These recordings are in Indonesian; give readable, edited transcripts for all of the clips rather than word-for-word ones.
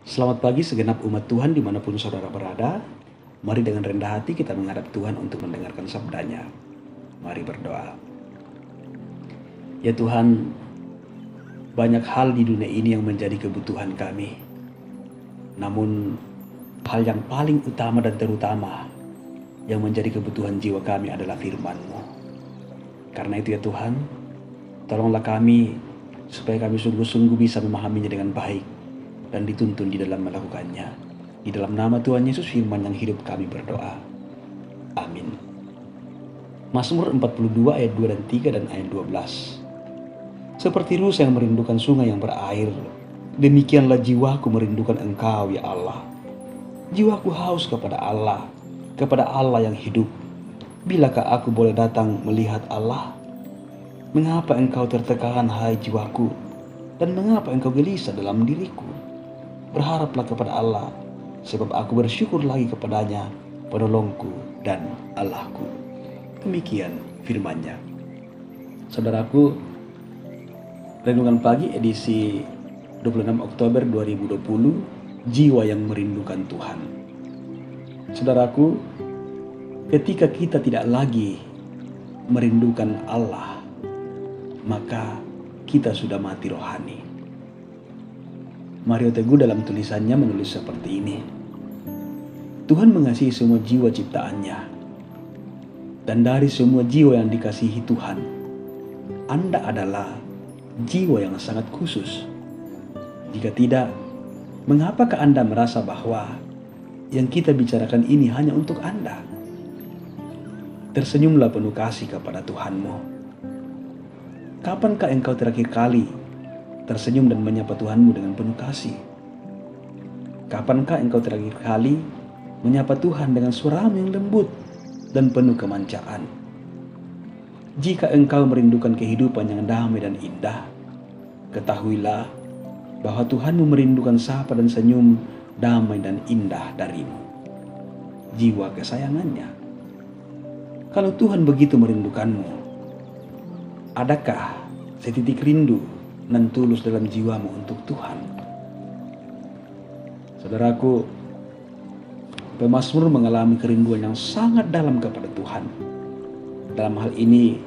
Selamat pagi segenap umat Tuhan dimanapun saudara berada. Mari dengan rendah hati kita menghadap Tuhan untuk mendengarkan sabdanya. Mari berdoa. Ya Tuhan, banyak hal di dunia ini yang menjadi kebutuhan kami. Namun hal yang paling utama dan terutama yang menjadi kebutuhan jiwa kami adalah firman-Mu. Karena itu ya Tuhan, tolonglah kami supaya kami sungguh-sungguh bisa memahaminya dengan baik dan dituntun di dalam melakukannya. Di dalam nama Tuhan Yesus firman yang hidup kami berdoa. Amin. Mazmur 42 ayat 2 dan 3 dan ayat 12. Seperti rusa yang merindukan sungai yang berair, demikianlah jiwaku merindukan Engkau ya Allah. Jiwaku haus kepada Allah yang hidup. Bilakah aku boleh datang melihat Allah? Mengapa engkau tertekan hai jiwaku? Dan mengapa engkau gelisah dalam diriku? Berharaplah kepada Allah, sebab aku bersyukur lagi kepadanya, penolongku dan Allahku. Demikian firman-Nya. Saudaraku, renungan pagi edisi 26 Oktober 2020, jiwa yang merindukan Tuhan. Saudaraku, ketika kita tidak lagi merindukan Allah, maka kita sudah mati rohani. Mario Teguh dalam tulisannya menulis seperti ini. Tuhan mengasihi semua jiwa ciptaannya. Dan dari semua jiwa yang dikasihi Tuhan, Anda adalah jiwa yang sangat khusus. Jika tidak, mengapakah Anda merasa bahwa yang kita bicarakan ini hanya untuk Anda? Tersenyumlah penuh kasih kepada Tuhanmu. Kapankah engkau terakhir kali tersenyum dan menyapa Tuhanmu dengan penuh kasih? Kapankah engkau terakhir kali menyapa Tuhan dengan suaramu yang lembut dan penuh kemancaan? Jika engkau merindukan kehidupan yang damai dan indah, ketahuilah bahwa Tuhanmu merindukan sapa dan senyum damai dan indah darimu, jiwa kesayangannya. Kalau Tuhan begitu merindukanmu, adakah setitik rindu dan tulus dalam jiwamu untuk Tuhan? Saudaraku, pemazmur mengalami kerinduan yang sangat dalam kepada Tuhan. Dalam hal ini,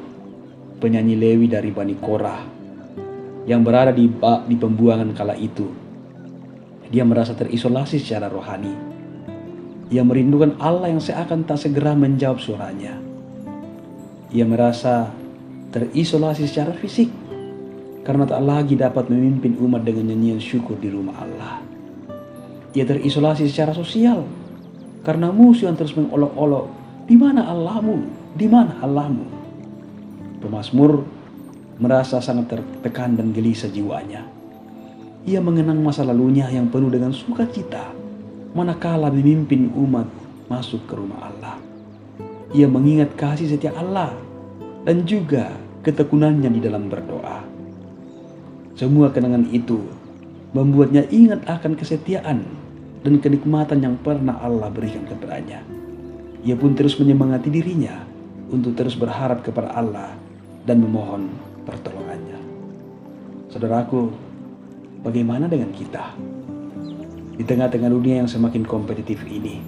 penyanyi Lewi dari Bani Korah yang berada di pembuangan kala itu, dia merasa terisolasi secara rohani. Ia merindukan Allah yang seakan tak segera menjawab suaranya. Ia merasa terisolasi secara fisik karena tak lagi dapat memimpin umat dengan nyanyian syukur di rumah Allah. Ia terisolasi secara sosial karena musuh yang terus mengolok-olok, "Di mana Allahmu? Di mana Allahmu?" Pemazmur merasa sangat tertekan dan gelisah jiwanya. Ia mengenang masa lalunya yang penuh dengan sukacita manakala memimpin umat masuk ke rumah Allah. Ia mengingat kasih setia Allah dan juga ketekunannya di dalam berdoa. Semua kenangan itu membuatnya ingat akan kesetiaan dan kenikmatan yang pernah Allah berikan kepadanya. Ia pun terus menyemangati dirinya untuk terus berharap kepada Allah dan memohon pertolongannya. Saudaraku, bagaimana dengan kita? Di tengah-tengah dunia yang semakin kompetitif ini,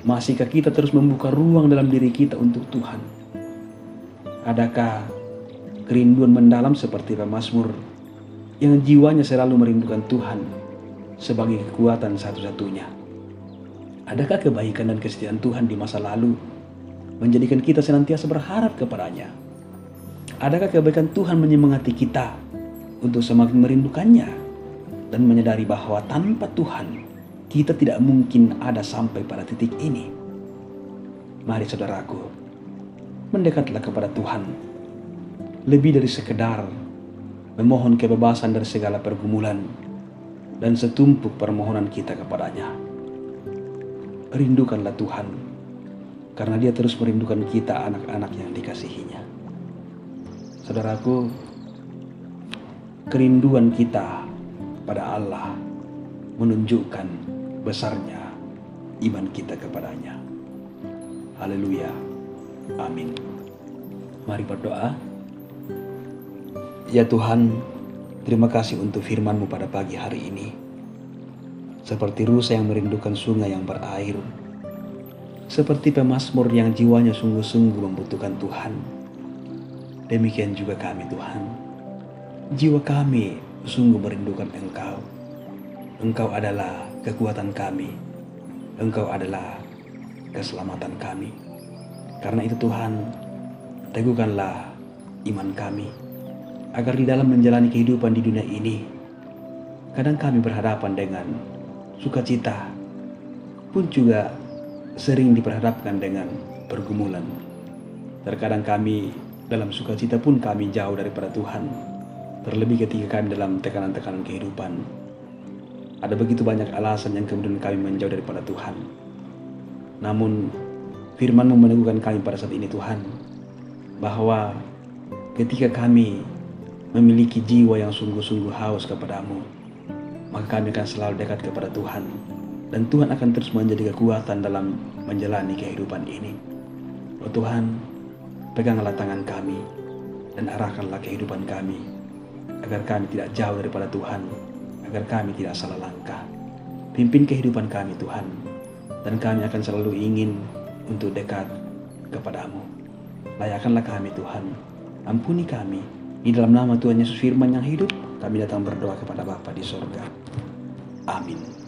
masihkah kita terus membuka ruang dalam diri kita untuk Tuhan? Adakah kerinduan mendalam seperti pemazmur yang jiwanya selalu merindukan Tuhan sebagai kekuatan satu-satunya? Adakah kebaikan dan kesetiaan Tuhan di masa lalu menjadikan kita senantiasa berharap kepadanya? Adakah kebaikan Tuhan menyemangati kita untuk semakin merindukannya dan menyadari bahwa tanpa Tuhan kita tidak mungkin ada sampai pada titik ini? Mari saudaraku, mendekatlah kepada Tuhan lebih dari sekedar memohon kebebasan dari segala pergumulan dan setumpuk permohonan kita kepadanya. Rindukanlah Tuhan, karena Dia terus merindukan kita, anak-anak yang dikasihinya. Saudaraku, kerinduan kita pada Allah menunjukkan besarnya iman kita kepadanya. Haleluya. Amin. Mari berdoa. Ya Tuhan, terima kasih untuk firman-Mu pada pagi hari ini. seperti rusa yang merindukan sungai yang berair, seperti pemazmur yang jiwanya sungguh-sungguh membutuhkan Tuhan. Demikian juga kami Tuhan, jiwa kami sungguh merindukan Engkau. Engkau adalah kekuatan kami, Engkau adalah keselamatan kami. Karena itu Tuhan, teguhkanlah iman kami, agar di dalam menjalani kehidupan di dunia ini, kadang kami berhadapan dengan sukacita, pun juga sering diperhadapkan dengan pergumulan. Terkadang kami dalam sukacita pun kami jauh daripada Tuhan, terlebih ketika kami dalam tekanan-tekanan kehidupan. Ada begitu banyak alasan yang kemudian kami menjauh daripada Tuhan. Namun firman-Mu meneguhkan kami pada saat ini Tuhan, bahwa ketika kami memiliki jiwa yang sungguh-sungguh haus kepadamu, maka kami akan selalu dekat kepada Tuhan, dan Tuhan akan terus menjadi kekuatan dalam menjalani kehidupan ini. Oh Tuhan, peganglah tangan kami dan arahkanlah kehidupan kami, agar kami tidak jauh daripada Tuhan, agar kami tidak salah langkah. Pimpin kehidupan kami Tuhan, dan kami akan selalu ingin untuk dekat kepadamu. Layakkanlah kami Tuhan, ampuni kami. Di dalam nama Tuhan Yesus Firman yang hidup, kami datang berdoa kepada Bapa di sorga. Amin.